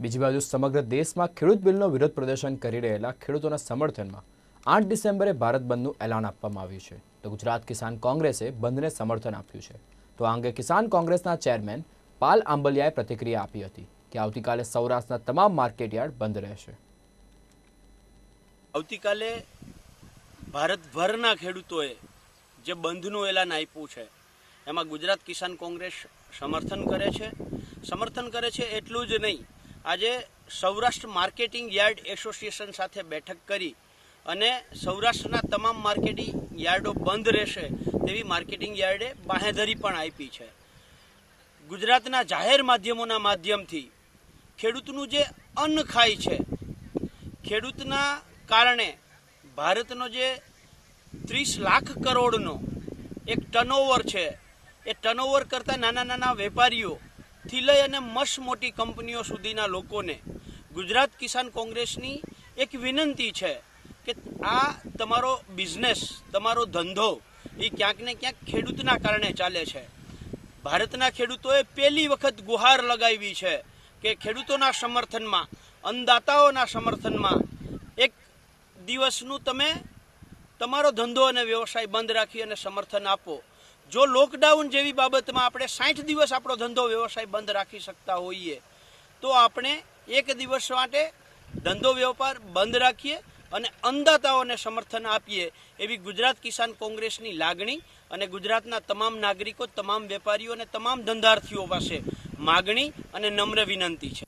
બીજી બાજુ સમગ્ર દેશમાં ખેડૂત બિલનો વિરોધ પ્રદર્શન કરી રહેલા ખેડૂતોના સમર્થનમાં 8 ડિસેમ્બરે ભારત બંધનું એલાન આપવામાં આવ્યું છે. તો ગુજરાત કિસાન કોંગ્રેસે બંધને સમર્થન આપ્યું છે. તો આ અંગે કિસાન કોંગ્રેસના ચેરમેન પાલ આંબલિયાએ પ્રતિક્રિયા આપી હતી કે આવતીકાલે સૌરાષ્ટ્રના તમામ માર્કેટયાર્ડ બંધ રહેશે. આવતીકાલે ભારતભરના ખેડૂતોએ જે બંધનું એલાન આપ્યું છે એમાં ગુજરાત કિસાન કોંગ્રેસ સમર્થન કરે છે એટલું જ નહીં, આજે સૌરાષ્ટ્ર માર્કેટિંગ યાર્ડ એસોસિએશન સાથે બેઠક કરી અને સૌરાષ્ટ્રના તમામ માર્કેટિંગ યાર્ડો બંધ રહેશે તેવી માર્કેટિંગ યાર્ડે બાંહેધરી પણ આપી છે. ગુજરાતના જાહેર માધ્યમોના માધ્યમથી ખેડૂતનું જે અન્ન ખાય છે, ખેડૂતના કારણે ભારતનો જે 30 લાખ કરોડનો એક ટર્નઓવર છે, એ ટર્નઓવર કરતા નાના નાના વેપારીઓથી લઈ અને મસ્ત મોટી કંપનીઓ સુધીના લોકોને ગુજરાત કિસાન કોંગ્રેસની એક વિનંતી છે કે આ તમારો બિઝનેસ, તમારો ધંધો એ ક્યાંક ને ક્યાંક ખેડૂતના કારણે ચાલે છે. ભારતના ખેડૂતોએ પહેલી વખત ગુહાર લગાવી છે કે ખેડૂતોના સમર્થનમાં, અન્નદાતાઓના સમર્થનમાં એક દિવસનું તમે તમારો ધંધો અને વ્યવસાય બંધ રાખી અને સમર્થન આપો. જો લોકડાઉન જેવી બાબતમાં આપણે 60 દિવસ આપણો ધંધો વ્યવસાય બંધ રાખી શકતા હોઈએ તો આપણે એક દિવસ માટે ધંધો વેપાર બંધ રાખીએ અને અન્નદાતાઓને સમર્થન આપીએ એવી ગુજરાત કિસાન કોંગ્રેસની લાગણી અને ગુજરાતના તમામ નાગરિકો, તમામ વેપારીઓ અને તમામ ધંધાર્થીઓ પાસે માગણી અને નમ્ર વિનંતી છે.